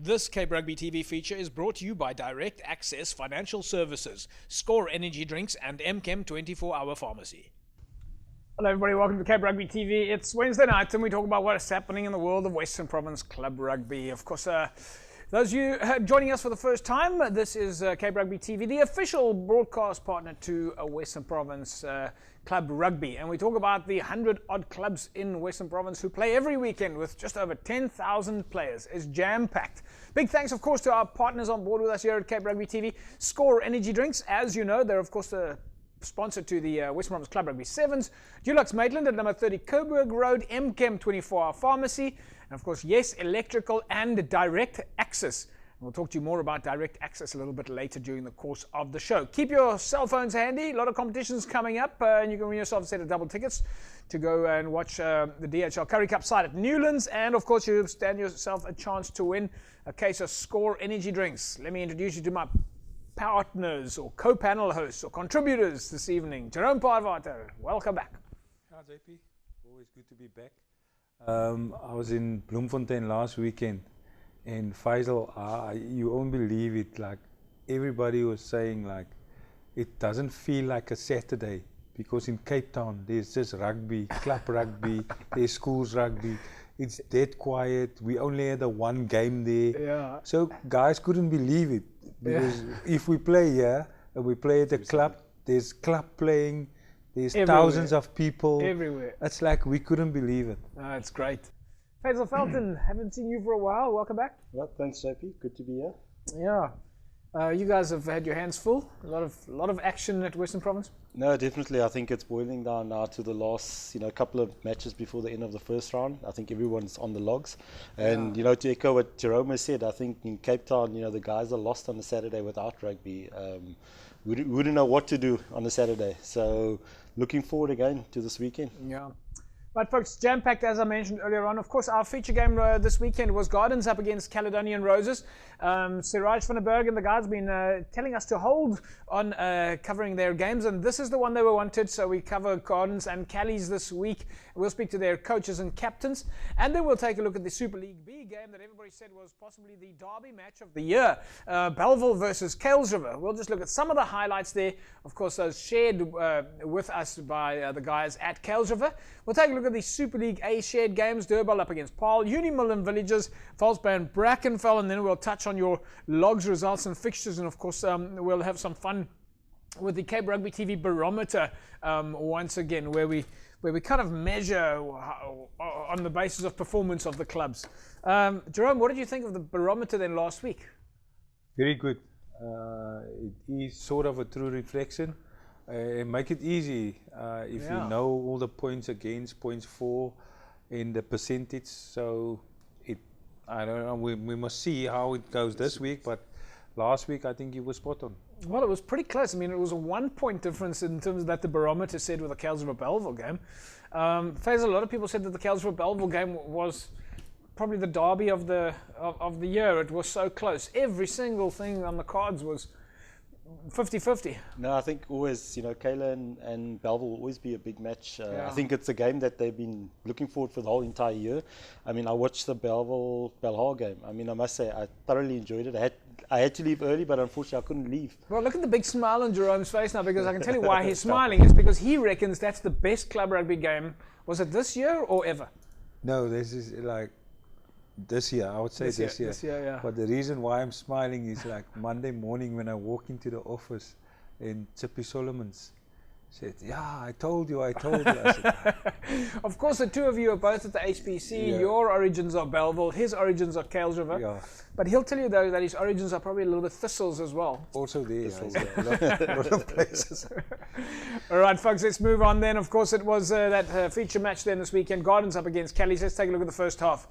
This Cape Rugby TV feature is brought to you by Direct Access Financial Services, Score Energy Drinks and MChem 24-hour pharmacy. Hello everybody, welcome to Cape Rugby TV. It's Wednesday night and we talk about what is happening in the world of Western Province Club Rugby. Of course, those of you joining us for the first time, this is Cape Rugby TV, the official broadcast partner to Western Province Club Rugby. And we talk about the 100-odd clubs in Western Province who play every weekend with just over 10,000 players. It's jam-packed. Big thanks, of course, to our partners on board with us here at Cape Rugby TV. Score Energy Drinks, as you know, they're, of course, the sponsor to the Western Province Club Rugby Sevens. Dulux Maitland at number 30 Coburg Road, MChem 24-hour pharmacy. And of course, yes, electrical and direct access. And we'll talk to you more about direct access a little bit later during the course of the show. Keep your cell phones handy. A lot of competitions coming up, and you can win yourself a set of double tickets to go and watch the DHL Currie Cup side at Newlands. And of course, you stand yourself a chance to win a case of Score Energy Drinks. Let me introduce you to my partners or co-panel hosts or contributors this evening. Jerome Parvater, welcome back. Hi JP, always good to be back. I was in Bloemfontein last weekend, and Faisal, you won't believe it, like everybody was saying, like it doesn't feel like a Saturday because in Cape Town there's just rugby, club rugby, there's schools rugby. It's dead quiet. We only had the one game there. Yeah. So guys couldn't believe it because if we play here and we play at the club, there's club playing. There's everywhere. Thousands of people. Everywhere. It's like we couldn't believe it. It's great. Faisal Felton, haven't seen you for a while. Welcome back. Well, thanks, JP. Good to be here. Yeah. You guys have had your hands full. A lot of action at Western Province. No, definitely. I think it's boiling down now to the last, couple of matches before the end of the first round. I think everyone's on the logs. And, to echo what Jerome has said, I think in Cape Town, the guys are lost on a Saturday without rugby. We wouldn't know what to do on a Saturday. So looking forwad again to this weekend. Yeah. Right, folks, jam-packed as I mentioned earlier on. Of course, our feature game this weekend was Gardens up against Caledonian Roses. Siraj van der Berg and the guys have been telling us to hold on covering their games, and this is the one they were wanted, so we cover Gardens and Callies this week. We'll speak to their coaches and captains, and then we'll take a look at the Super League B game that everybody said was possibly the derby match of the year, Belleville versus Kells River. We'll just look at some of the highlights there, of course, those shared with us by the guys at Kells River. We'll take a look at the Super League A shared games, Doble up against Paarl, Unimillen Villages, Valsband Brackenfell, and then we'll touch on your logs, results and fixtures, and of course we'll have some fun with the Cape Rugby TV Barometer once again, where we kind of measure on the basis of performance of the clubs. Jerome, what did you think of the Barometer then last week? Very good. It is sort of a true reflection. Make it easy if you know all the points against, points for, and the percentage. So I don't know. We must see how it goes this week. But last week I think you were spot on. Well, it was pretty close. I mean, it was a 1 point difference in terms of that the Barometer said with the Kells River Belleville game. Faisal, a lot of people said that the Kells River Belleville game was probably the derby of the year. It was so close. Every single thing on the cards was 50-50. No, I think always, Kayla and Belleville will always be a big match. I think it's a game that they've been looking forward for the whole entire year. I mean, I watched the Belleville-Belhar game. I mean, I must say, I thoroughly enjoyed it. I had to leave early, but unfortunately I couldn't leave. Well, look at the big smile on Jerome's face now, because I can tell you why he's smiling. It's because he reckons that's the best club rugby game. Was it this year or ever? No, this is like this year. I would say this year. Yeah. But the reason why I'm smiling is like Monday morning when I walk into the office and Chippy Solomons said, I told you. I said, of course, the two of you are both at the HPC. Yeah. Your origins are Belleville, his origins are Kells River. Yeah. But he'll tell you, though, that his origins are probably a little bit Thistles as well. Also there, a lot of places. All right, folks, let's move on then. Of course, it was that feature match then this weekend, Gardens up against Callies. Let's take a look at the first half.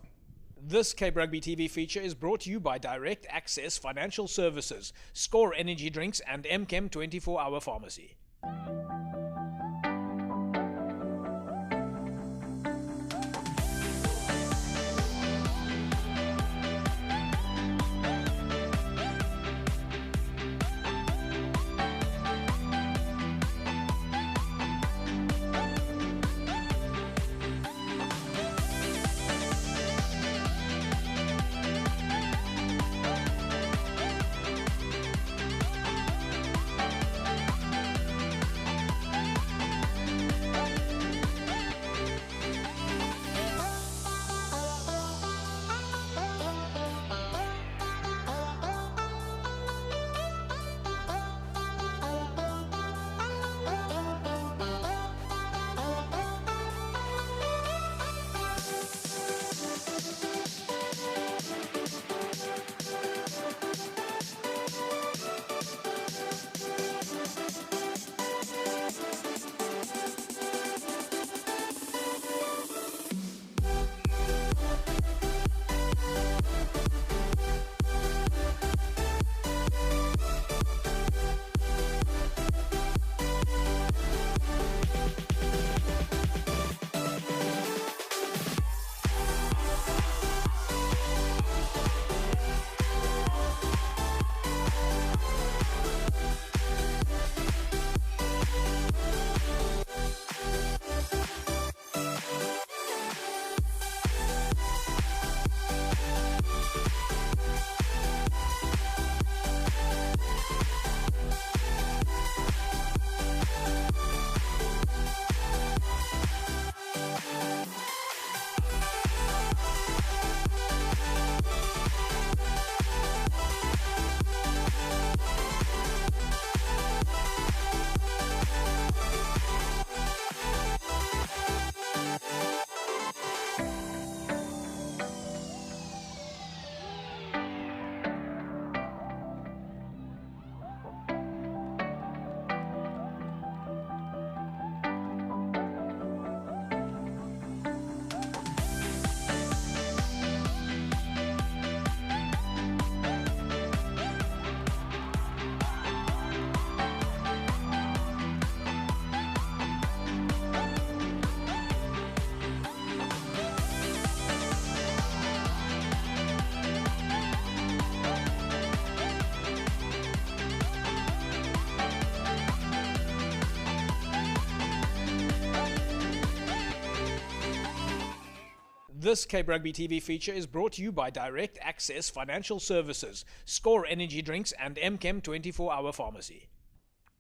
This Cape Rugby TV feature is brought to you by Direct Access Financial Services, Score Energy Drinks and MChem 24-hour pharmacy. This Cape Rugby TV feature is brought to you by Direct Access Financial Services, Score Energy Drinks and MChem 24-hour pharmacy.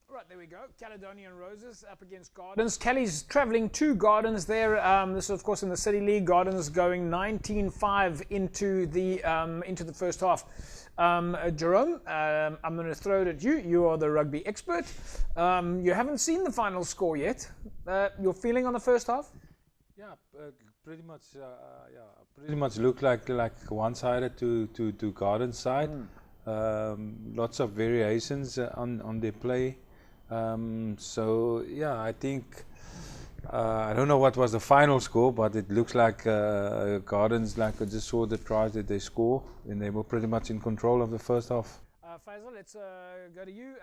Right, there we go. Caledonian Roses up against Gardens. Kelly's travelling to Gardens there. This is, of course, in the City League. Gardens going 19-5 into the first half. Jerome, I'm going to throw it at you. You are the rugby expert. You haven't seen the final score yet. Your feeling on the first half? Yeah, pretty much looked like one-sided to Gardens side. Lots of variations on their play. So yeah, I think I don't know what was the final score, but it looks like Gardens, like I just saw the tries that they score, and they were pretty much in control of the first half. Faisal, let's go to you.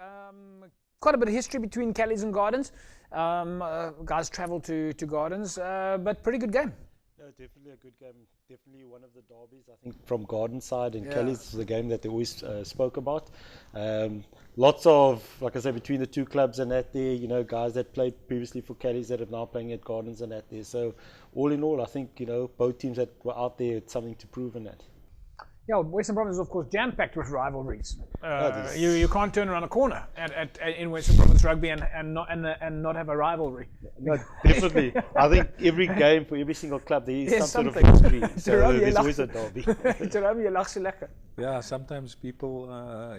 Quite a bit of history between Kelly's and Gardens. Guys travel to Gardens, but pretty good game. Yeah, definitely a good game. Definitely one of the derbies, I think, from Garden side and Kelly's is the game that they always spoke about. Lots of, like I said, between the two clubs and that there, you know, guys that played previously for Kelly's that are now playing at Gardens and that there. So all in all, I think, you know, both teams that were out there had something to prove in that. Yeah, Western Province is of course jam-packed with rivalries. You can't turn around a corner in Western Province rugby and not have a rivalry. No, definitely. I think every game for every single club there is There's some something. sort of history. So there's always a derby. Jerome, je lacht so lekker. Yeah, sometimes people,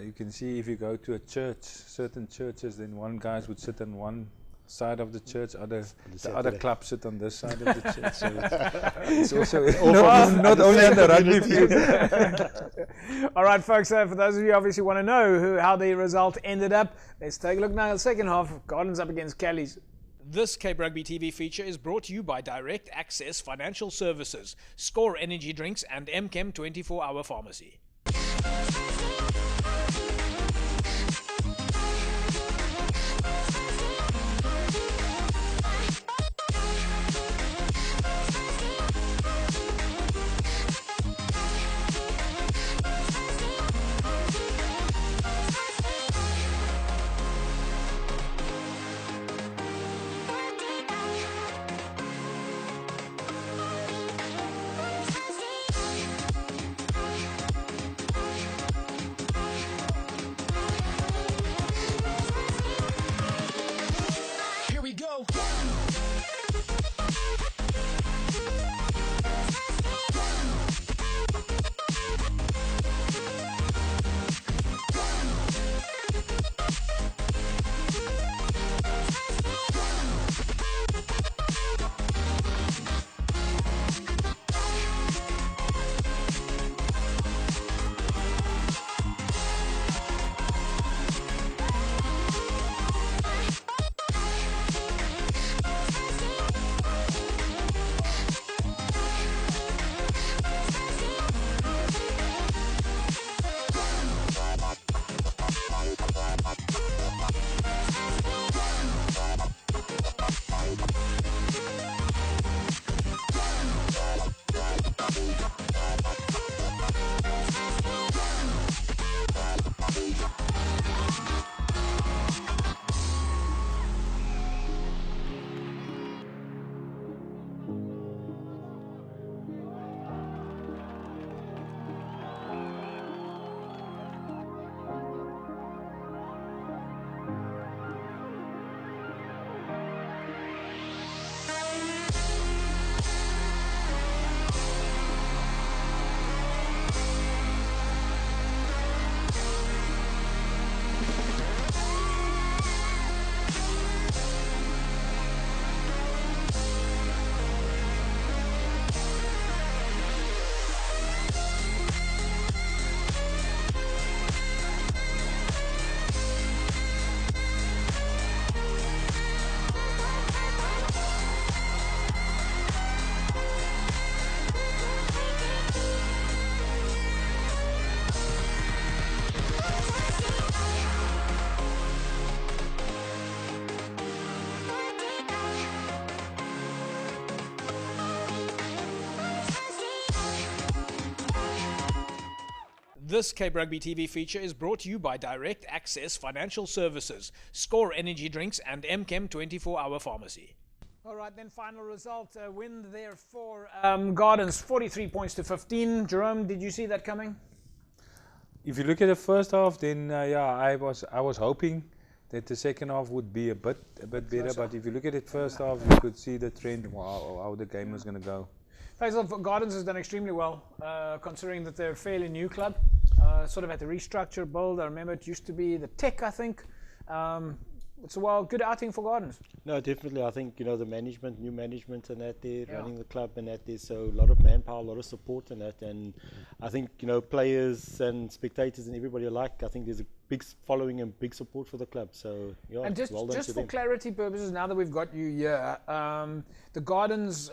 you can see if you go to a church, certain churches, then one guys would sit on one side of the church, the other club sit on this side of the church. So it's also not only on the rugby field. All right, folks, for those of you who obviously want to know how the result ended up, let's take a look now at the second half. Gardens up against Kelly's. This Cape Rugby TV feature is brought to you by Direct Access Financial Services, Score Energy Drinks and MChem 24-hour pharmacy. This Cape Rugby TV feature is brought to you by Direct Access Financial Services, Score Energy Drinks and MChem 24-hour pharmacy. All right, then final result, win there for Gardens, 43 points to 15. Jerome, did you see that coming? If you look at the first half, then I was hoping that the second half would be a bit better. But if you look at it first half, you could see the trend, how the game was going to go. Faisal, Gardens has done extremely well, considering that they're a fairly new club. Sort of had to restructure, build. I remember it used to be the Tech, I think. It's a good outing for Gardens. No, definitely. I think, the management, new management and that there, running the club and that there. So a lot of manpower, a lot of support and that. And I think, players and spectators and everybody alike, I think there's a big following and big support for the club. So, and just for them. Clarity purposes, now that we've got you here, the Gardens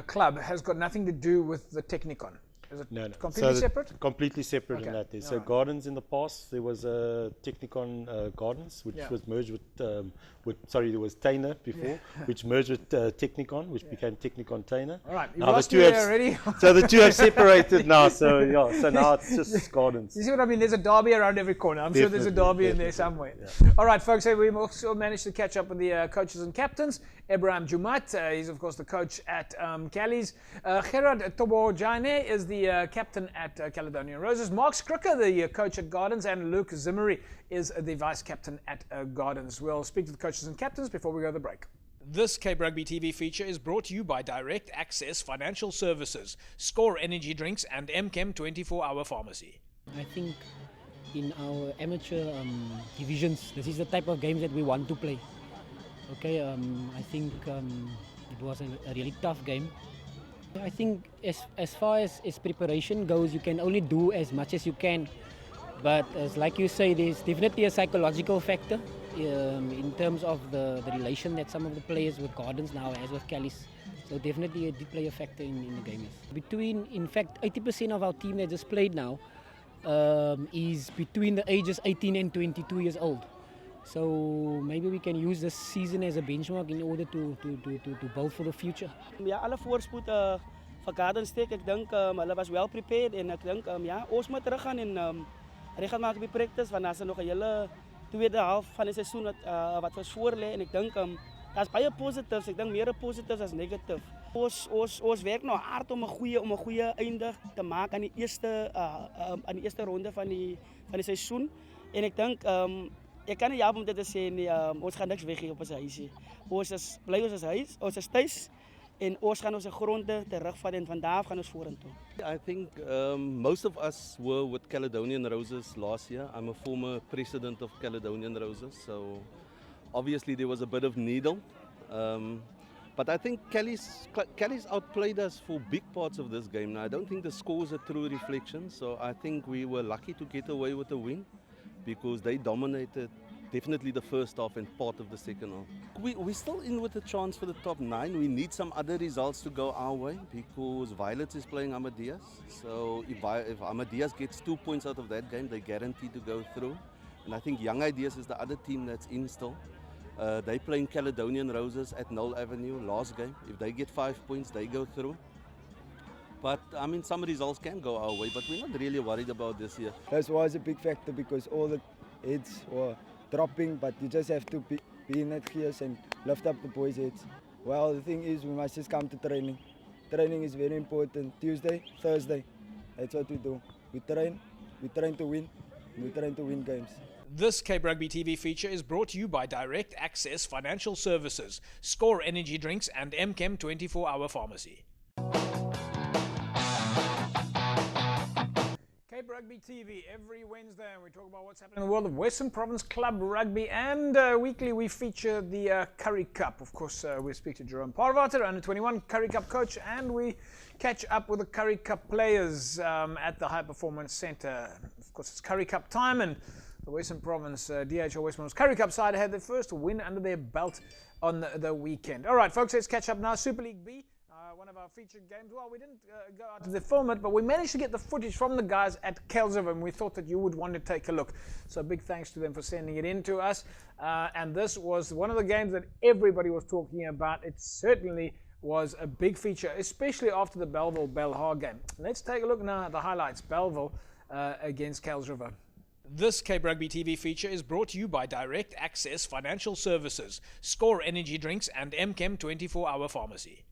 club has got nothing to do with the Technicon. Is it completely separate? Completely separate in that. So Gardens in the past, there was a Technicon Gardens, which was merged with there was Tainer before, which merged with Technicon, which became Technicon Tainer. All right, you've lost me there already. So the two have separated now. So so now it's just Gardens. You see what I mean? There's a derby around every corner. I'm sure there's a derby in there somewhere. Yeah. All right, folks. We also managed to catch up with the coaches and captains. Abraham Jumat, he's of course the coach at Kells. Gerard Tobojane is the captain at Caledonian Roses. Mark Skricker, the coach at Gardens, and Luke Zimmery is the vice captain at Gardens. We'll speak to the coaches and captains before we go to the break. This Cape Rugby TV feature is brought to you by Direct Access Financial Services, Score Energy Drinks, and MChem 24-hour Pharmacy. I think in our amateur divisions, this is the type of games that we want to play. Okay, I think it was a really tough game. I think as far as preparation goes, you can only do as much as you can. But as like you say, there's definitely a psychological factor in terms of the relation that some of the players with Gardens now has with Kells. So definitely it did play a factor in the game. In fact, 80% of our team that just played now is between the ages 18 and 22 years old. So maybe we can use this season as a benchmark in order to build for the future. Ja, alle voorspoed vir Gardens steek. Ek dink hulle was well prepared en ek dink ons moet teruggaan en reg maak op die practice want daar's nog 'n hele tweede half van die seisoen wat ons voor lê en ek dink daar's baie positives. Ek dink meer positives as negatief. Ons werk nou hard om 'n goeie einde te maak aan die eerste ronde van die seisoen en ek dink ek kan nie ja om dit te sê nie, ons gaan niks weggee op ons huisie. Ons is bly ons is huis, ons is tuis en ons gaan ons gronde terugvat en van daar af gaan ons vorentoe. I think most of us were with Caledonian Roses last year. I'm a former president of Caledonian Roses, so obviously there was a bit of needle. But I think Kelly's outplayed us for big parts of this game. Now, I don't think the score is a true reflection, so I think we were lucky to get away with the win because they dominated definitely the first half and part of the second half. We're still in with a chance for the top 9. We need some other results to go our way because Violet is playing Amadeus. So if Amadeus gets 2 points out of that game, they're guaranteed to go through. And I think Young Ideas is the other team that's in still. They playing Caledonian Roses at Knoll Avenue last game. If they get 5 points, they go through. But I mean, some results can go our way, but we're not really worried about this year. That was a big factor because all the heads were dropping, but you just have to be in that gears and lift up the boys' heads. Well, the thing is, we must just come to training. Training is very important. Tuesday, Thursday, that's what we do. We train to win, we train to win games. This Cape Rugby TV feature is brought to you by Direct Access Financial Services, Score Energy Drinks, and MChem 24-hour Pharmacy. Cape Rugby TV every Wednesday, and we talk about what's happening in the world of Western Province Club Rugby, and weekly we feature the Currie Cup. Of course, we speak to Jerome Parvater, under 21 Currie Cup coach, and we catch up with the Currie Cup players at the High Performance Centre. Of course, it's Currie Cup time, and the Western Province DHL Western Province Currie Cup side had their first win under their belt on the weekend. All right, folks, let's catch up now. Super League B. One of our featured games. Well, we didn't go out to film it, but we managed to get the footage from the guys at Kells, and we thought that you would want to take a look. So big thanks to them for sending it in to us. And this was one of the games that everybody was talking about. It certainly was a big feature, especially after the Belleville-Belhar game. Let's take a look now at the highlights. Belleville against Kells River. This Cape Rugby TV feature is brought to you by Direct Access Financial Services, Score Energy Drinks and MChem 24-hour pharmacy.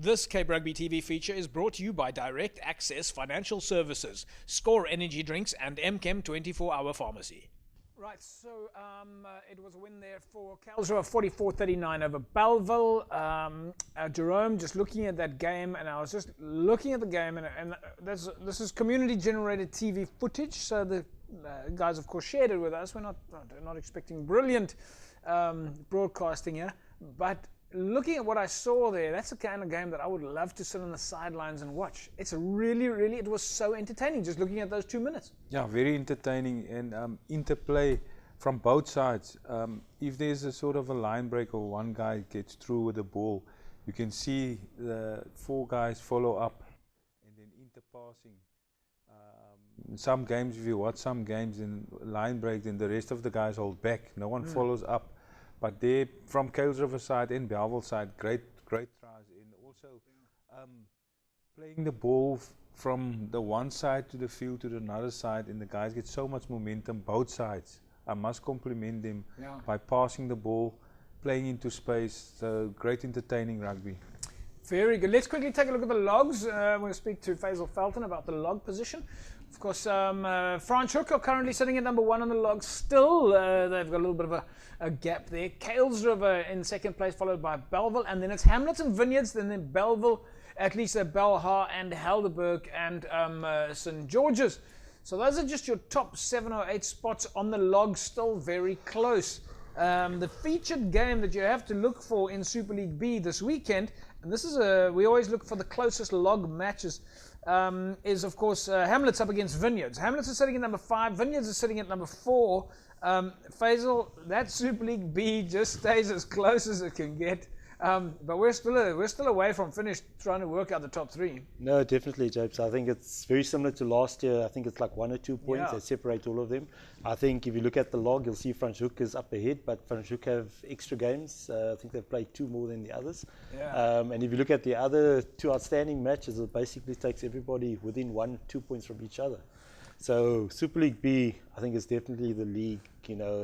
This Cape Rugby TV feature is brought to you by Direct Access Financial Services, Score Energy Drinks and MChem 24-hour pharmacy. Right, so it was a win there for Kells, 44-39 over Belleville. Jerome, just looking at that game, and I was just looking at the game, and this is community-generated TV footage, so the guys, of course, shared it with us. We're not expecting brilliant broadcasting here, but looking at what I saw there, that's the kind of game that I would love to sit on the sidelines and watch. It's it was so entertaining just looking at those 2 minutes. Yeah, very entertaining, and interplay from both sides. If there's a sort of a line break or one guy gets through with the ball, you can see the 4 guys follow up and then interpassing. Some games, if you watch some games in line break, then the rest of the guys hold back. No one follows up. But there, from Kells River side and Belleville side, great tries, and also playing the ball from the one side to the field to the another side, and the guys get so much momentum both sides. I must compliment them by passing the ball, playing into space. So great, entertaining rugby. Very good. Let's quickly take a look at the logs. We're going to speak to Faisal Felton about the log position. Of course, Franschhoek are currently sitting at number 1 on the logs still. They've got a little bit of a gap there. Kells River in second place, followed by Belleville. And then it's Hamlets and Vineyards, and then Belleville, at least Belhar and Helderberg and St. George's. So those are just your top 7 or 8 spots on the log, still very close. The featured game that you have to look for in Super League B this weekend, and this is we always look for the closest log matches, is of course Hamlets up against Vineyards. Hamlets is sitting at number 5, Vineyards is sitting at number 4. Faisal, that Super League B just stays as close as it can get. But we're still away from finished trying to work out the top three. No, definitely, Japes. I think it's very similar to last year. I think it's like 1 or 2 points that separate all of them. I think if you look at the log, you'll see Franschhoek is up ahead, but Franschhoek have extra games. I think they've played 2 more than the others. Yeah. And if you look at the other 2 outstanding matches, it basically takes everybody within 1, 2 points from each other. So Super League B, I think, is definitely the league,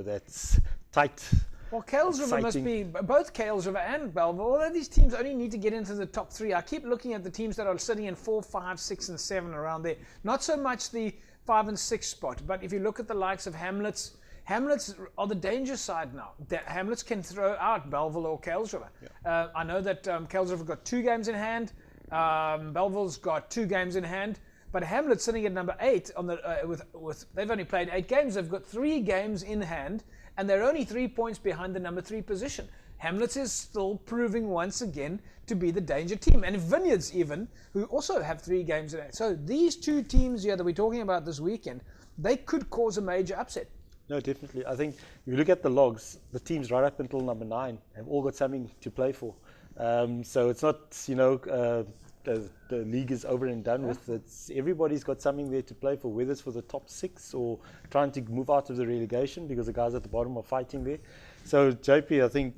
that's tight. Well, Kells River must be, both Kells River and Belleville, all of these teams only need to get into the top 3. I keep looking at the teams that are sitting in 4, 5, 6 and 7 around there. Not so much the 5 and 6 spot, but if you look at the likes of Hamlets are the danger side now. Hamlets can throw out Belleville or Kells River. Yeah. I know that Kells River got 2 games in hand, Belleville's got 2 games in hand, but Hamlet's sitting at number 8 on the they've only played 8 games. They've got 3 games in hand, and they're only 3 points behind the number 3 position. Hamlets is still proving once again to be the danger team, and Vineyards even, who also have 3 games in hand. So these 2 teams here that we're talking about this weekend, they could cause a major upset. No, definitely. I think if you look at the logs, the teams right up until number 9 have all got something to play for. So it's not, the league is over and done with. Everybody's got something there to play for, whether it's for the top 6 or trying to move out of the relegation, because the guys at the bottom are fighting there. So JP, I think,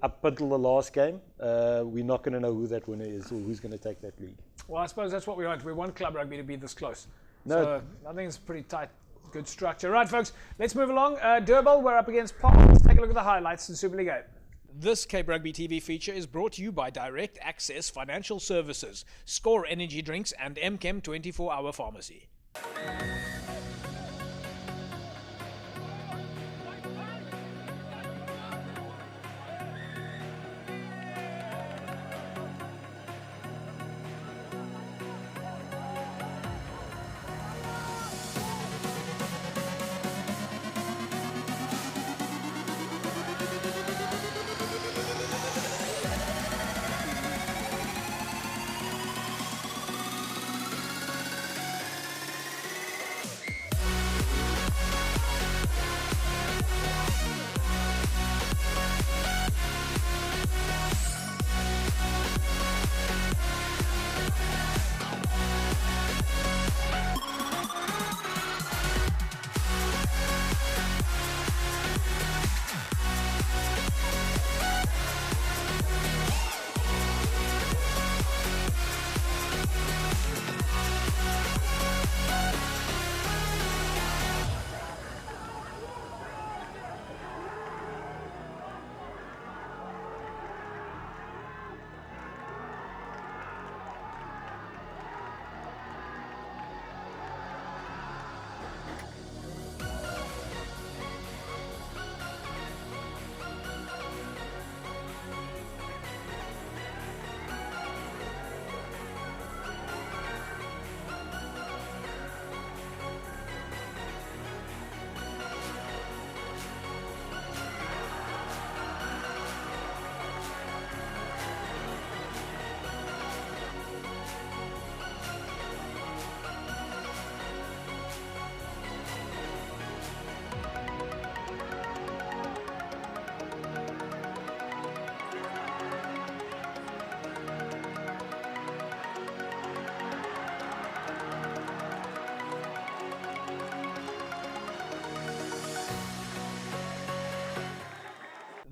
up until the last game, we're not going to know who that winner is or who's going to take that league. Well, I suppose that's what we want. We want club rugby to be this close. No. So I think it's pretty tight, good structure. Right, folks, let's move along. Doble, we're up against Paul. Let's take a look at the highlights in Super League 8. This Cape Rugby TV feature is brought to you by Direct Access Financial Services, Score Energy Drinks and MChem 24-Hour Pharmacy.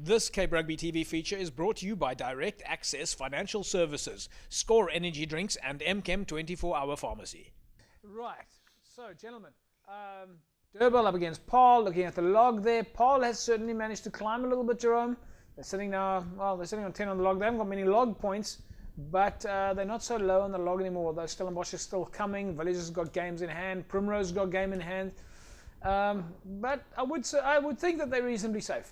This Cape Rugby TV feature is brought to you by Direct Access Financial Services, Score Energy Drinks and MChem 24-Hour Pharmacy. Right. So, gentlemen, Doble up against Paul. Looking at the log there, Paul has certainly managed to climb a little bit, Jerome. They're sitting now, well, they're sitting on 10 on the log. They haven't got many log points, but they're not so low on the log anymore. Though Stellenbosch is still coming. Village has got games in hand. Primrose has got game in hand. But I would think that they're reasonably safe.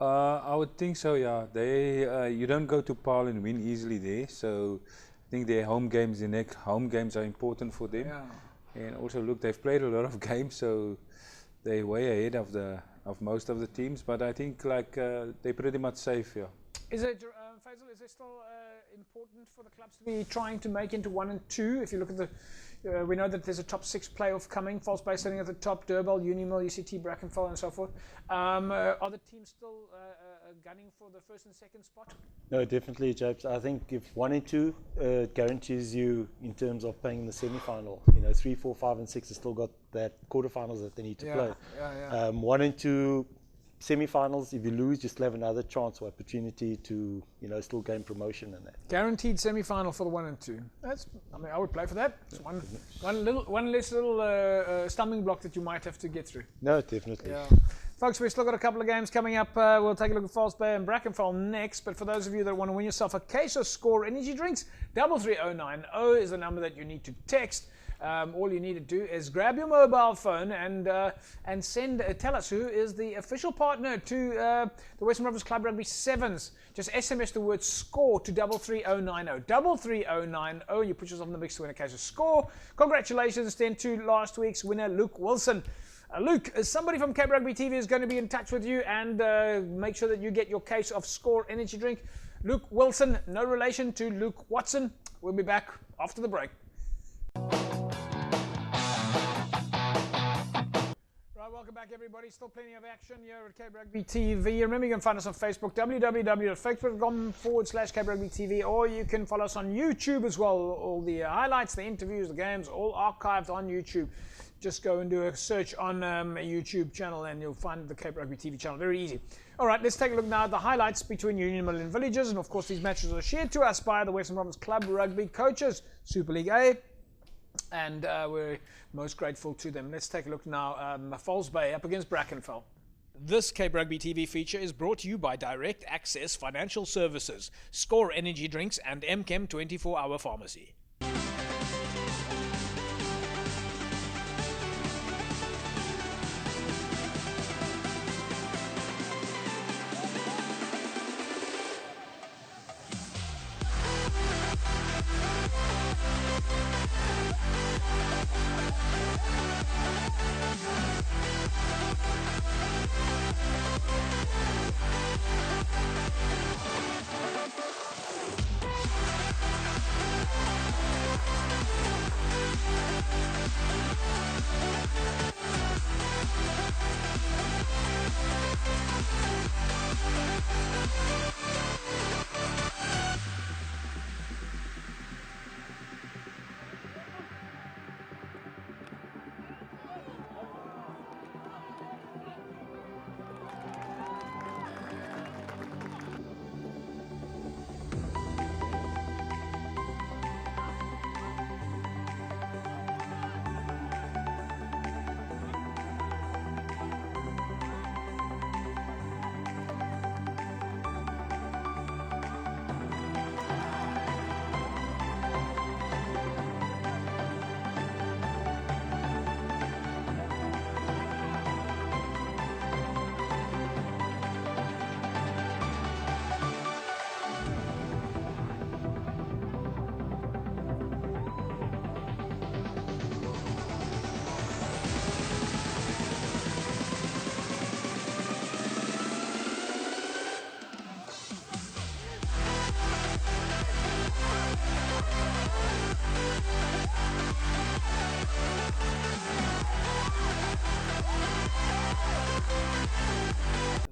I would think so, yeah. They you don't go to Paarl and win easily there, so I think their home games are important for them. Yeah. And also, look, they've played a lot of games, so they're way ahead of most of the teams. But I think they're pretty much safe, yeah. Is it Faisal, is it still important for the clubs to be trying to make into 1 and 2? If you look at the, we know that there's a top 6 playoff coming. False Bay sitting at the top. Doble, Unimil, UCT, Brackenfell, and so forth. Are the teams still gunning for the first and second spot? No, definitely, Japes. I think if 1 and 2 guarantees you in terms of playing in the semi-final. 3, 4, 5, and 6 have still got that quarterfinals that they need to play. 1 and 2 semi-finals, if you lose, you still have another chance or opportunity to, still gain promotion and that. Guaranteed semi-final for the 1 and 2. I would play for that. It's one less little stumbling block that you might have to get through. No, definitely. Yeah. Folks, we've still got a couple of games coming up. We'll take a look at False Bay and Brackenfell next. But for those of you that want to win yourself a case of Score energy drinks, 33090 is the number that you need to text. All you need to do is grab your mobile phone and send. Tell us who is the official partner to the Western Province Club Rugby Sevens. Just SMS the word SCORE to 33090. 33090. You put yourself in the mix to win a case of Score. Congratulations then to last week's winner, Luke Wilson. Luke, somebody from Cape Rugby TV is going to be in touch with you and make sure that you get your case of Score energy drink. Luke Wilson, no relation to Luke Watson. We'll be back after the break. Welcome back, everybody. Still plenty of action here at Cape Rugby TV. Remember, you can find us on Facebook, www.facebook.com/Cape Rugby TV, or you can follow us on YouTube as well. All the highlights, the interviews, the games, all archived on YouTube. Just go and do a search on a YouTube channel and you'll find the Cape Rugby TV channel. Very easy. All right, let's take a look now at the highlights between Union Mill and Villages. And of course, these matches are shared to us by the Western Province Club Rugby coaches, Super League A. And we're most grateful to them. Let's take a look now. False Bay up against Brackenfell. This Cape Rugby TV feature is brought to you by Direct Access Financial Services, Score Energy Drinks, and MChem 24-Hour Pharmacy.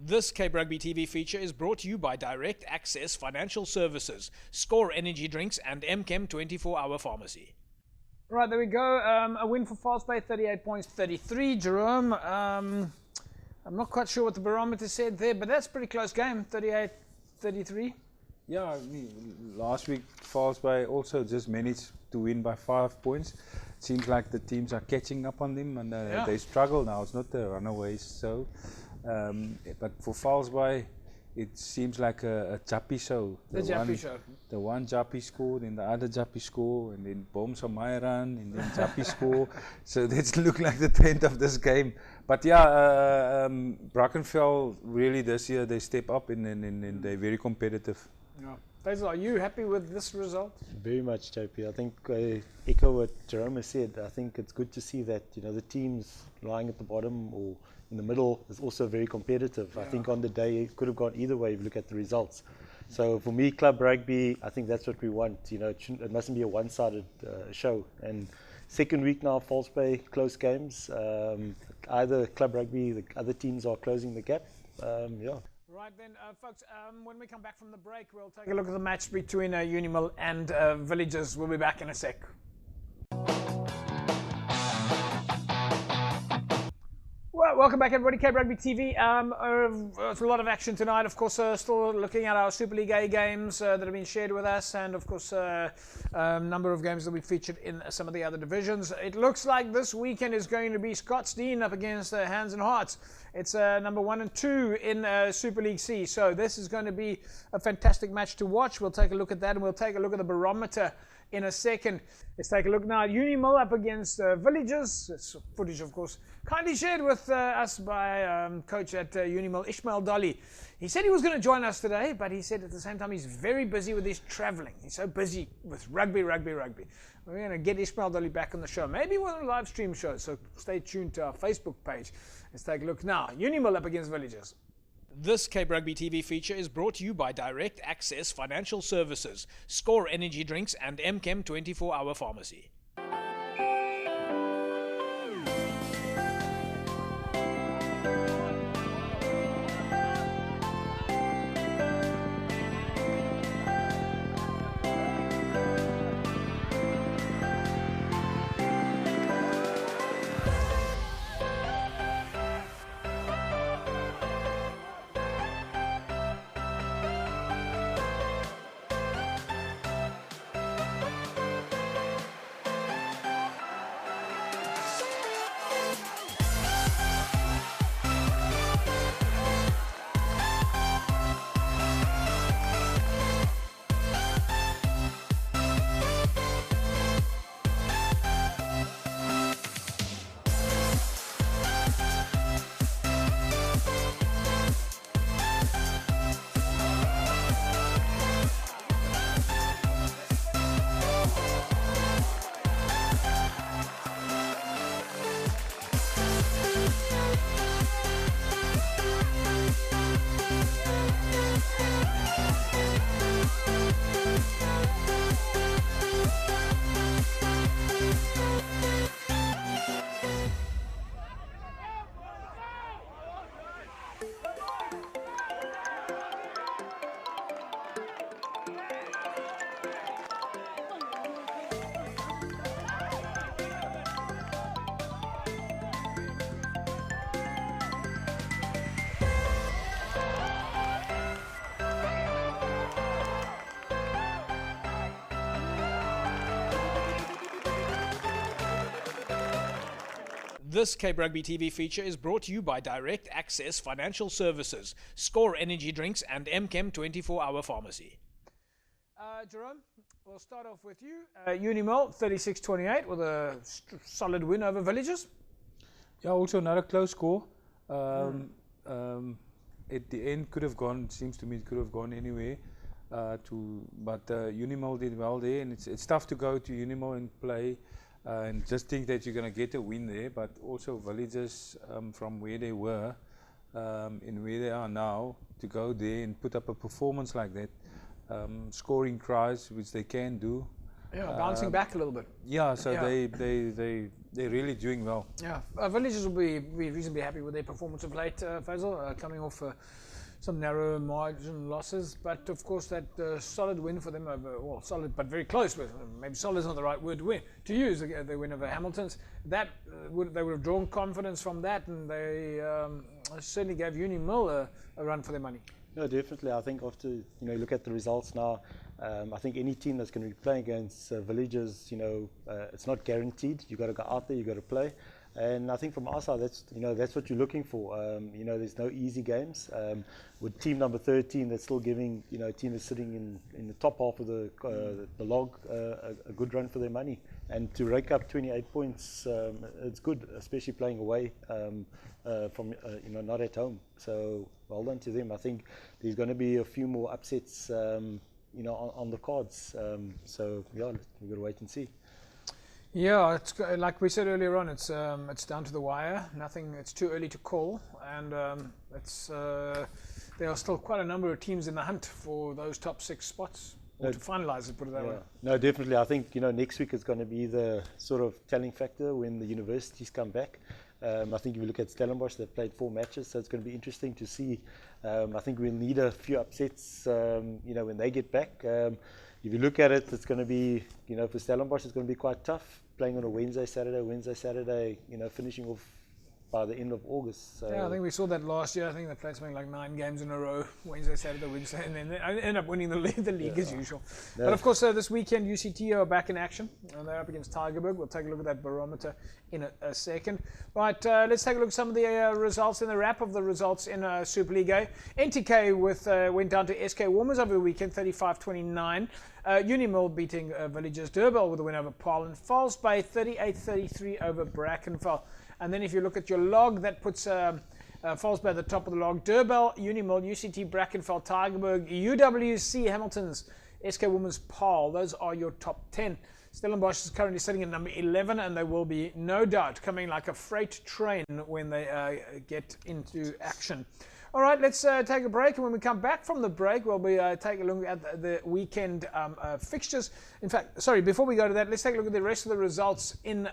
This Cape Rugby TV feature is brought to you by Direct Access Financial Services, Score Energy Drinks, and MChem 24-Hour Pharmacy. Right, there we go. A win for False Bay, 38 points, 33. Jerome, I'm not quite sure what the barometer said there, but that's a pretty close game, 38-33. Yeah, I mean, last week False Bay also just managed to win by 5 points. It seems like the teams are catching up on them and they struggle now. It's not the runaways, so. But for False Bay, it seems like a Jappy show. The one Jappy scored, and the other Jappy score, and then bombs on my run, and then Jappy score. So that looked like the trend of this game. But yeah, Brackenfell really this year they step up and they're very competitive. Yeah. Faisal, are you happy with this result? Very much, JP. I think echo what Jerome said. I think it's good to see that the teams lying at the bottom or in the middle is also very competitive. Yeah. I think on the day it could have gone either way if you look at the results. So for me, club rugby, I think that's what we want. You know, it mustn't be a one-sided show. And second week now, False Bay, close games. Either club rugby, the other teams are closing the gap. Yeah. Right then, folks, when we come back from the break, we'll take a look at the match between Unimil and Villagers. We'll be back in a sec. Well, welcome back, everybody. Cape Rugby TV. It's a lot of action tonight. Of course, still looking at our Super League A games that have been shared with us, and of course, a number of games that we featured in some of the other divisions. It looks like this weekend is going to be Scottsdene up against Hands and Hearts. It's number 1 and 2 in Super League C. So this is going to be a fantastic match to watch. We'll take a look at that, and we'll take a look at the Barometer in a second. Let's take a look now at Unimil up against Villagers. It's footage, of course, kindly shared with us by coach at Unimil, Ishmael Dolly. He said he was going to join us today, but he said at the same time he's very busy with his travelling. He's so busy with rugby. We're going to get Ishmael Dolly back on the show. Maybe one of the live stream shows, so stay tuned to our Facebook page. Let's take a look now. Unimil up against Villagers. This Cape Rugby TV feature is brought to you by Direct Access Financial Services, Score Energy Drinks and MChem 24-Hour Pharmacy. This Cape Rugby TV feature is brought to you by Direct Access Financial Services, Score Energy Drinks and MChem 24-Hour Pharmacy. Jerome, we'll start off with you. Unimil 36-28 with a solid win over Villagers. Yeah, also not a close score. At the end, could have gone. Seems to me it could have gone anywhere. But Unimil did well there, and it's tough to go to Unimil and play and just think that you're going to get a win there. But also Villagers, from where they were and where they are now, to go there and put up a performance like that, scoring tries, which they can do. Yeah, bouncing back a little bit. Yeah, so yeah. They're really doing well. Yeah, Villagers will be reasonably happy with their performance of late, Faisal, coming off some narrow margin losses, but of course that solid win for them over, well, solid but very close, with maybe solid is not the right word to use, the win over Hamilton's. That they would have drawn confidence from that, and they certainly gave Unimil a run for their money. No, definitely. I think after look at the results now, I think any team that's going to be playing against Villagers, it's not guaranteed. You got to go out there, you got to play. And I think from our side, that's what you're looking for. There's no easy games. With team number 13, that's still giving a team that's sitting in the top half of the log a good run for their money. And to rake up 28 points, it's good, especially playing away from not at home. So well done to them. I think there's going to be a few more upsets, on the cards. So yeah, we've got to wait and see. Yeah, it's like we said earlier on. It's down to the wire. Nothing. It's too early to call. and there are still quite a number of teams in the hunt for those top 6 spots. Or to finalise it, put it that way. No, definitely. I think next week is going to be the sort of telling factor when the universities come back. I think if you look at Stellenbosch, they've played 4 matches, so it's going to be interesting to see. I think we'll need a few upsets, when they get back. If you look at it, it's going to be, for Stellenbosch, it's going to be quite tough playing on a Wednesday, Saturday. Finishing off by the end of August. So yeah, I think we saw that last year. I think they played something like 9 games in a row, Wednesday, Saturday, and then they end up winning the league as usual. No. But of course, this weekend UCT are back in action, and they're up against Tygerberg. We'll take a look at that barometer in a second. But let's take a look at some of the results in the wrap of the results in Super League A. NTK went down to SK Warmers over the weekend, 35-29. Unimil beating Villagers. Doble with a win over Paarl, and Falls Bay 38-33 over Brackenfell. And then if you look at your log, that puts Falls Bay at the top of the log. Doble, Unimil, UCT, Brackenfell, Tygerberg, UWC, Hamilton's, SK Women's, Paarl. Those are your top 10. Stellenbosch is currently sitting at number 11, and they will be, no doubt, coming like a freight train when they get into action. All right, let's take a break, and when we come back from the break, we'll be taking a look at the weekend fixtures. In fact, sorry, before we go to that, let's take a look at the rest of the results in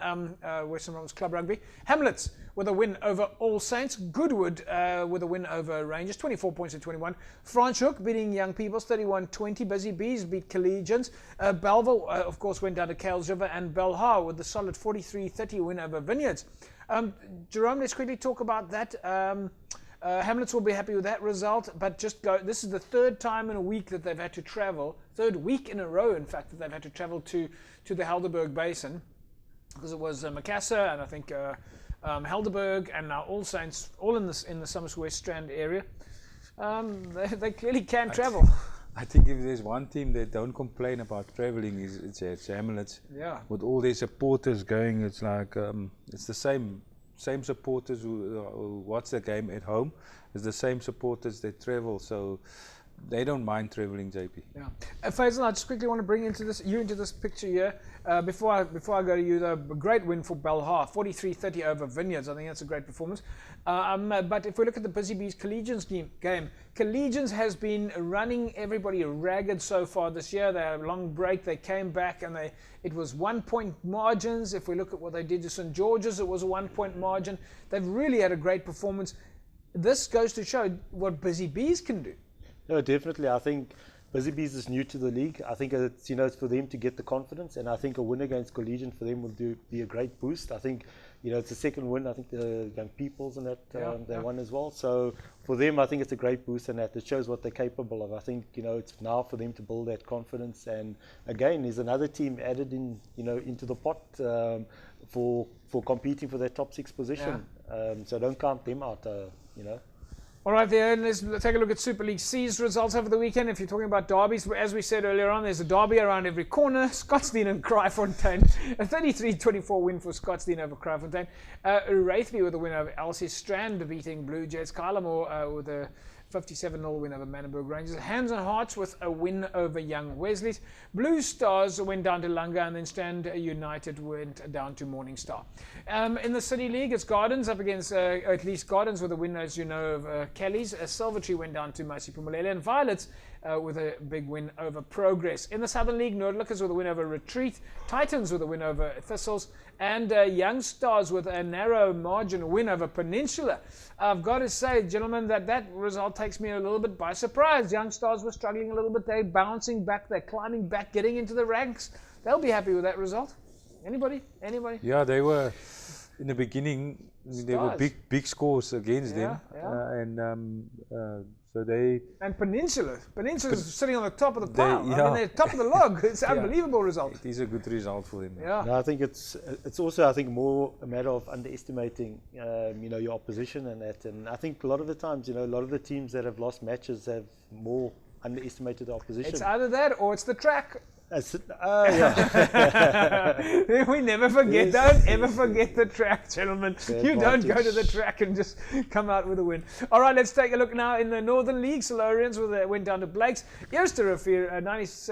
Western Province Club Rugby. Hamlets with a win over All Saints. Goodwood with a win over Rangers, 24 points to 21. Franschhoek beating Young Peoples, 31-20. Busy Bees beat Collegians. Belleville, of course, went down to Kells River, and Belhar with the solid 43-30 win over Vineyards. Jerome, let's quickly talk about that. Hamlets will be happy with that result, but this is the 3rd time in a week that they've had to travel, 3rd week in a row, in fact, that they've had to travel to the Helderberg Basin, because it was Macassar and I think Helderberg and now All Saints, all in the Summers West Strand area. They clearly can travel. I think if there's one team that don't complain about traveling, it's Hamlets. Yeah. With all their supporters going, it's like it's the same supporters who watch the game at home as the same supporters that travel, so they don't mind traveling, JP. Yeah. Faisal, I just quickly want to bring into this picture here. Before I go to you, the great win for Belhar, 43-30 over Vineyards. I think that's a great performance. But if we look at the Busy Bees Collegians game, Collegians has been running everybody ragged so far this year. They had a long break. They came back, and it was 1-point margins. If we look at what they did to St. George's, it was a 1-point margin. They've really had a great performance. This goes to show what Busy Bees can do. No, definitely. I think Busy Bees is new to the league. I think it's it's for them to get the confidence, and I think a win against Collegian for them will be a great boost. I think it's the 2nd win. I think the Young Peoples and they won as well. So for them, I think it's a great boost, and that it shows what they're capable of. I think it's now for them to build that confidence. And again, there's another team added in into the pot for competing for that top 6 position. Yeah. So don't count them out. All right, there, let's take a look at Super League C's results over the weekend. If you're talking about derbies, as we said earlier on, there's a derby around every corner. Scottsdene and Kraaifontein. A 33-24 win for Scottsdene over Kraaifontein. Wraithby with a win over LC Strand, beating Blue Jets. Kylamore with a 57-0 win over Manenberg Rangers. Hands and Hearts with a win over Young Wesley's. Blue Stars went down to Lunga, and then Strand United went down to Morning Star. In the City League, it's Gardens up against, at least Gardens with a win, as you know, of Kelly's. Silvertree went down to Masi Pumalele, and Violets with a big win over Progress. In the Southern League, Noordlookers with a win over Retreat. Titans with a win over Thistles. And Young Stars with a narrow margin win over Peninsula. I've got to say, gentlemen, that result takes me a little bit by surprise. Young Stars were struggling a little bit. They're bouncing back. They're climbing back, getting into the ranks. They'll be happy with that result. Anybody? Yeah, they were, in the beginning, there were big scores against them. Yeah. So they... And Peninsula's sitting on the top of the pile. I mean, they're top of the log. It's an unbelievable result. It is a good result for them. Yeah. No, I think it's also, I think, more a matter of underestimating, your opposition and that. And I think a lot of the times, a lot of the teams that have lost matches have more underestimated the opposition. It's either that or it's the track. Yeah. We never forget. Yes. Don't ever forget the track, gentlemen. You don't go to the track and just come out with a win. All right, let's take a look now in the Northern League. Solarians went down to Blake's. Eerste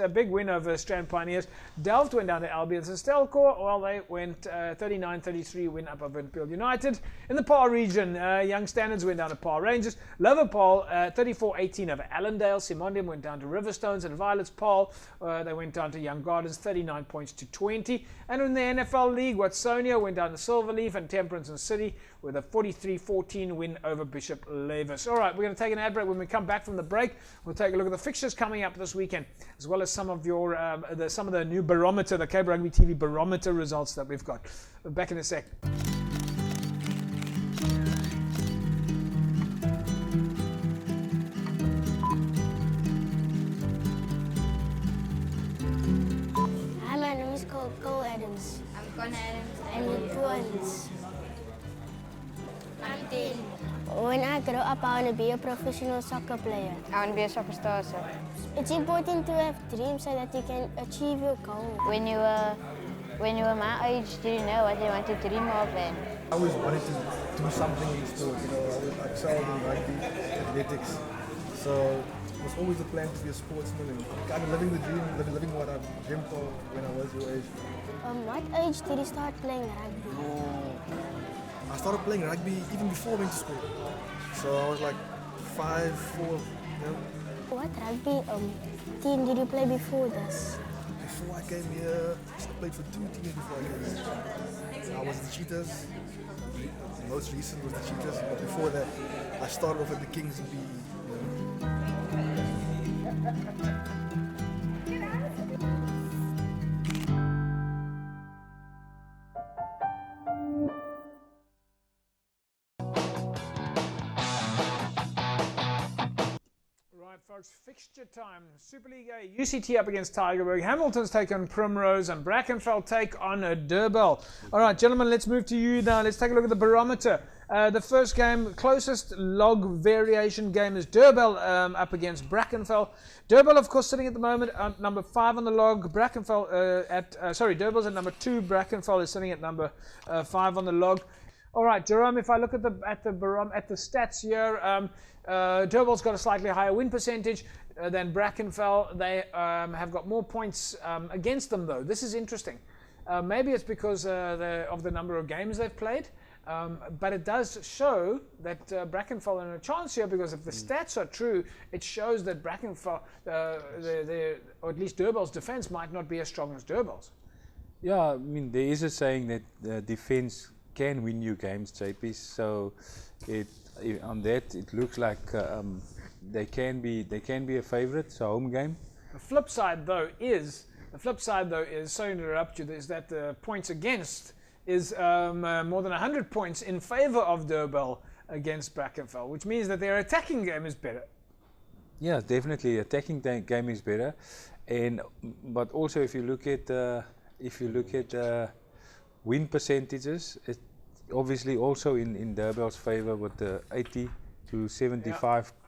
a big win over Strand Pioneers. Delft went down to Albion. Stelkor, well, they went 39-33 win up over Peel United. In the Par region, Young Standards went down to Par Rangers. Liverpool 34-18 over Allendale. Simondium went down to Riverstones, and Violets Paul they went down to Young Gardens 39 points to 20. And in the NFL League, Watsonia went down to Silverleaf, and Temperance and City with a 43-14 win over Bishop Levis. All right, we're going to take an ad break. When we come back from the break, we'll take a look at the fixtures coming up this weekend, as well as some of your some of the new Barometer, the Cape Rugby TV Barometer results that we've got. We're back in a sec. Hi, my name is Cole Adams. I'm Con Adams. And you're twins. I'm 10. When I grow up, I want to be a professional soccer player. I want to be a soccer star, sir. It's important to have dreams so that you can achieve your goal. When you were my age, did you know what you want to dream of? And I always wanted to do something in the sport. I excelled in rugby, athletics. So it was always a plan to be a sportsman and kind of living the dream, living what I dreamt of when I was your age. What age did you start playing rugby? I started playing rugby even before I went to school. So I was like 5, 4, you know. What rugby team did you play before this? Before I came here, I played for 2 teams before I came here. I was the Cheetahs. The most recent was the Cheetahs, but before that, I started off at the Kings in PE. Folks, fixture time. Super League A, UCT up against Tygerberg. Hamilton's take on Primrose, and Brackenfell take on Doble. All right, gentlemen, let's move to you now. Let's take a look at the Barometer. The first game, closest log variation game, is Doble up against Brackenfell. Doble, of course, sitting at the moment at number 5 on the log. Brackenfell Doble's at number 2. Brackenfell is sitting at number 5 on the log. All right, Jerome, if I look at the stats here, Doble's got a slightly higher win percentage than Brackenfell. They have got more points against them, though. This is interesting. Maybe it's because of the number of games they've played, but it does show that Brackenfell are in a chance here, because if the stats are true, it shows that Brackenfell, or at least Doble's defense, might not be as strong as Doble's. Yeah, I mean, there is a saying that defense can win you games, JP. So on that, it looks like they can be a favorite. So home game. The flip side, though, is sorry to interrupt you, is that the points against is more than 100 points in favor of Doble against Brackenfell, which means that their attacking game is better. Yeah, definitely attacking game is better, but also if you look at win percentages, it's obviously also in Doble's favor with the 80 to 75. Yeah.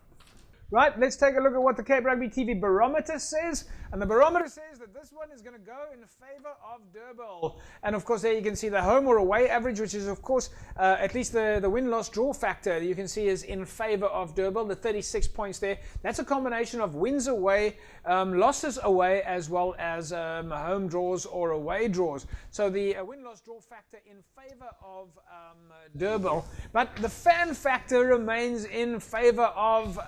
Right, let's take a look at what the Cape Rugby TV Barometer says. And the Barometer says that this one is going to go in favor of Doble. And of course, there you can see the home or away average, which is, of course, at least the win-loss draw factor you can see is in favor of Doble, the 36 points there. That's a combination of wins away, losses away, as well as home draws or away draws. So the win-loss draw factor in favor of Doble. But the fan factor remains in favor of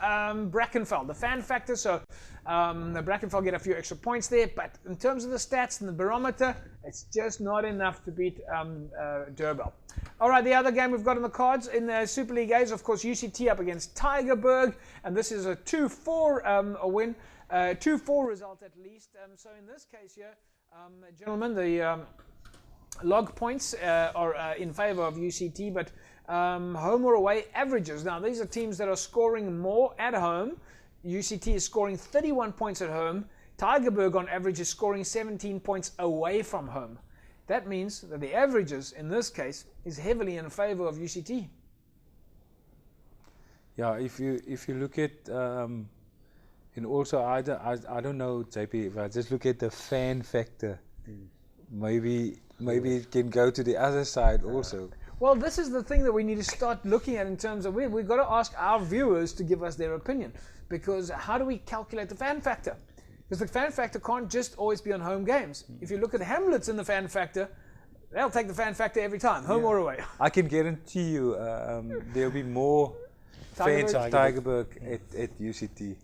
Brackenfell. The fan factor, so the Brackenfell get a few extra points there, but in terms of the stats and the Barometer, it's just not enough to beat Doble. All right, the other game we've got on the cards in the Super League A is, of course, UCT up against Tygerberg, and this is a 2-4 win, 2-4 result at least. So in this case here, gentlemen, the log points are in favor of UCT, but home or away averages. Now, these are teams that are scoring more at home. UCT is scoring 31 points at home. Tygerberg on average is scoring 17 points away from home. That means that the averages in this case is heavily in favor of UCT. Yeah, if you look at And also, I don't know, JP, if I just look at the fan factor, maybe it can go to the other side also. Well, this is the thing that we need to start looking at in terms of we've got to ask our viewers to give us their opinion, because how do we calculate the fan factor? Because the fan factor can't just always be on home games. If you look at Hamlets in the fan factor, they'll take the fan factor every time, home or away. I can guarantee you there'll be more fans of Tygerberg at UCT.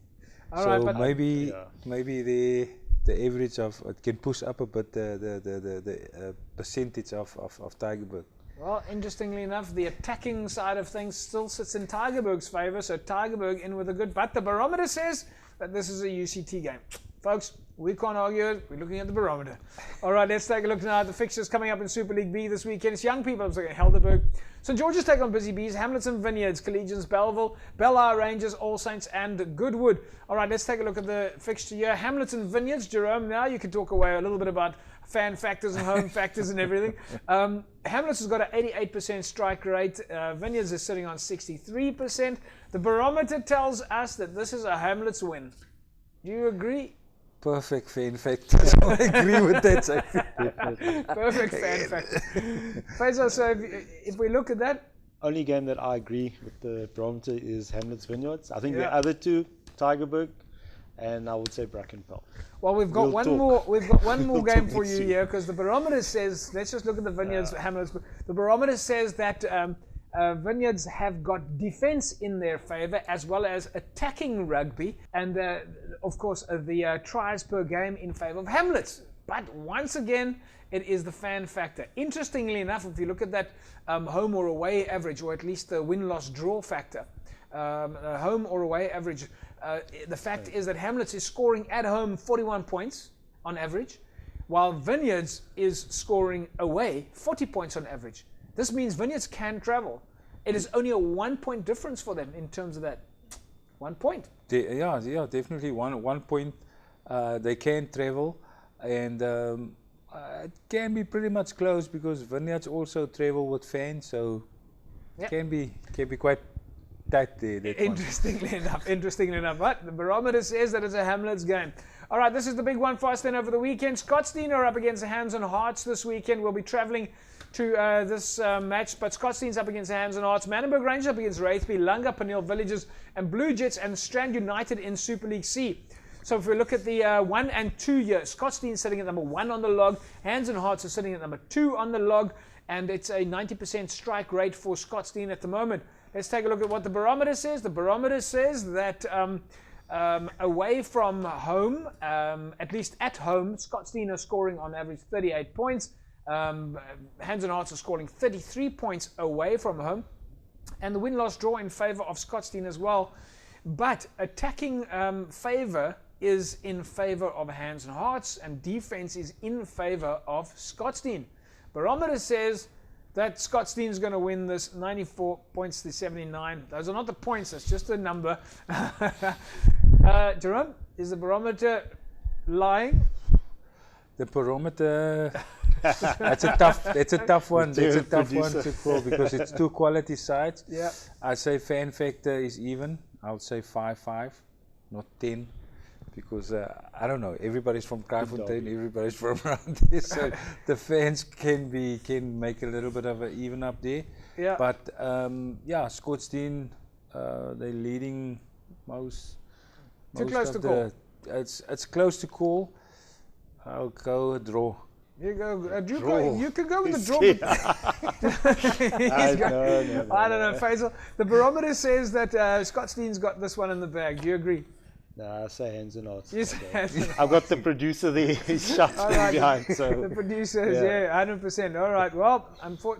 All so right, but maybe the average of it can push up a bit the percentage of Tygerberg. Well, interestingly enough, the attacking side of things still sits in Tygerberg's favour, so Tygerberg in with a good, but the barometer says that this is a UCT game. Folks, we can't argue it. We're looking at the barometer. All right, let's take a look now at the fixtures coming up in Super League B this weekend. It's young people. I'm looking at Helderberg. St George's take on Busy Bees, Hamlets and Vineyards, Collegians, Belleville, Belleville Rangers, All Saints and Goodwood. All right, let's take a look at the fixture here. Hamlets and Vineyards. Jerome, now you can talk away a little bit about fan factors and home factors and everything. Hamlets has got an 88% strike rate. Vineyards is sitting on 63%. The barometer tells us that this is a Hamlets win. Do you agree? Perfect fan factors. I agree with that. Perfect fan factor. Faisal, so if we look at that, only game that I agree with the barometer is Hamlets Vineyards. I think the other two, Tygerberg, and I would say Brackenfell. Well, we've got one more. We've got one more game for you here, because the barometer says. Let's just look at the Vineyards Hamlets. The barometer says that Vineyards have got defense in their favor as well as attacking rugby, and of course the tries per game in favor of Hamlets. But once again, it is the fan factor. Interestingly enough, if you look at that home or away average, or at least the win-loss draw factor, home or away average, the fact is that Hamlets is scoring at home 41 points on average, while Vineyards is scoring away 40 points on average. This means Vineyards can travel. It is only a 1 point difference for them in terms of that. 1 point. Yeah, definitely 1 point. They can travel, and it can be pretty much close because Vineyards also travel with fans, so it can be quite tight there. Interestingly enough, but the barometer says that it's a Hamlets game. All right, this is the big one for us then over the weekend. Scottsdene are up against Hands and Hearts this weekend. We'll be travelling to this match, but Scottsdene's up against Hands and Hearts, Manenberg Rangers up against Wraithby, Lunga, Peniel Villages, and Blue Jets and Strand United in Super League C. So if we look at the 1 and 2 year, Scottsdene sitting at number 1 on the log, Hands and Hearts are sitting at number 2 on the log, and it's a 90% strike rate for Scottsdene at the moment. Let's take a look at what the barometer says. The barometer says that away from home, at least at home, Scottsdene are scoring on average 38 points. Hands and Hearts are scoring 33 points away from home, and the win-loss draw in favour of Scottsdene as well. But attacking favour is in favour of Hands and Hearts, and defence is in favour of Scottsdene. Barometer says that Scottsdene is going to win this 94 points to 79. Those are not the points, that's just a number. Jerome, is the barometer lying? The barometer, that's a tough one. That's a tough one to call because it's two quality sides. Yeah. I say fan factor is even. I would say 5-5, not 10, because I don't know. Everybody's from Kraaifontein, everybody's from around here, so the fans can make a little bit of an even up there. Yeah. But Scottsdene, they're leading most. Too close to call. It's close to call. I'll go a draw. You can go with the draw. I don't know, Faisal. The barometer says that Scottsdene's got this one in the bag. Do you agree? No, I say Hands and Hearts. You say Hands and Hearts. I've got the producer there. He's shouting behind. So. The producers, 100%. All right. Well,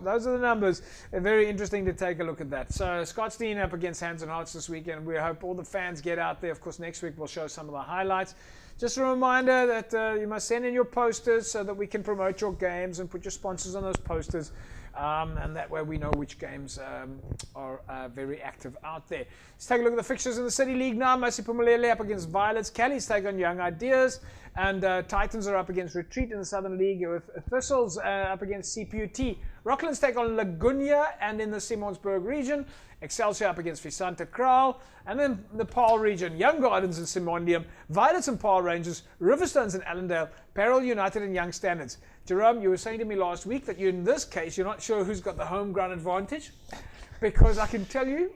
those are the numbers. Very interesting to take a look at that. So Scottsdene up against Hands and Hearts this weekend. We hope all the fans get out there. Of course, next week we'll show some of the highlights. Just a reminder that you must send in your posters so that we can promote your games and put your sponsors on those posters. and that way we know which games are very active out there. Let's take a look at the fixtures in the City League now. Mercy Pumalele up against Violets. Kelly's take on Young Ideas. And Titans are up against Retreat in the Southern League, with Thistles up against CPUT. Rocklands take on Lagunya, and in the Simonsburg region, Excelsior up against Visanta Kraal. And then the Paarl region, Young Gardens and Simondium, Violets and Paarl Rangers, Riverstones and Allendale, Peril United and Young Standards. Jerome, you were saying to me last week that in this case, you're not sure who's got the home ground advantage. Because I can tell you,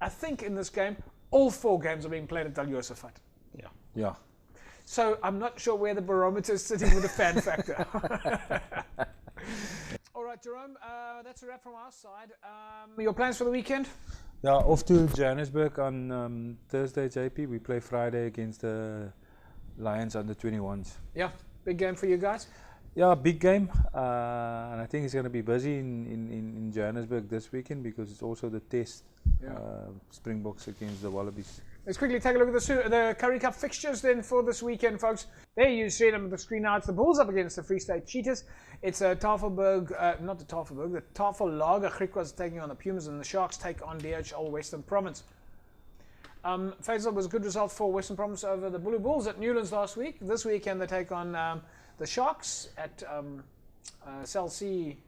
I think in this game, all 4 games are being played at Del Josephat. Yeah. So I'm not sure where the barometer is sitting with the fan factor. All right, Jerome, that's a wrap from our side. Your plans for the weekend? Yeah, off to Johannesburg on Thursday, JP. We play Friday against the Lions under 21s. Yeah, big game for you guys. Yeah, big game. And I think it's going to be busy in Johannesburg this weekend because it's also the test Springboks against the Wallabies. Let's quickly take a look at the Currie Cup fixtures then for this weekend, folks. There you see them on the screen now. It's the Bulls up against the Free State Cheetahs. It's Tafelberg, not the Tafelberg, the Tafellager Griquas taking on the Pumas, and the Sharks take on DHL Western Province. Faisal was a good result for Western Province over the Blue Bulls at Newlands last week. This weekend they take on the Sharks at Cell C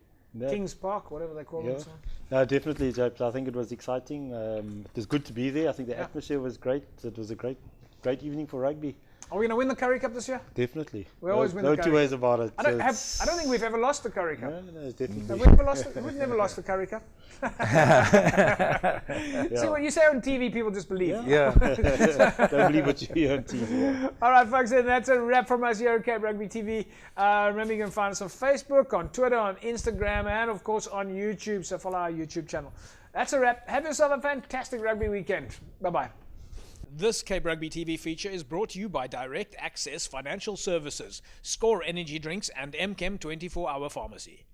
Kings Park, whatever they call it. No, definitely, James. I think it was exciting. It was good to be there. I think the atmosphere was great. It was a great evening for rugby. Are we going to win the Currie Cup this year? Definitely. We always win the Currie Cup. No two ways about it. I don't think we've ever lost the Currie Cup. No, definitely. We've never lost the Currie Cup. See what you say on TV, people just believe. Yeah. Don't believe what you hear on TV. All right, folks, and that's a wrap from us here at Cape Rugby TV. Remember, you can find us on Facebook, on Twitter, on Instagram, and of course on YouTube. So follow our YouTube channel. That's a wrap. Have yourself a fantastic rugby weekend. Bye-bye. This Cape Rugby TV feature is brought to you by Direct Access Financial Services, Score Energy Drinks, and MChem 24-Hour Pharmacy.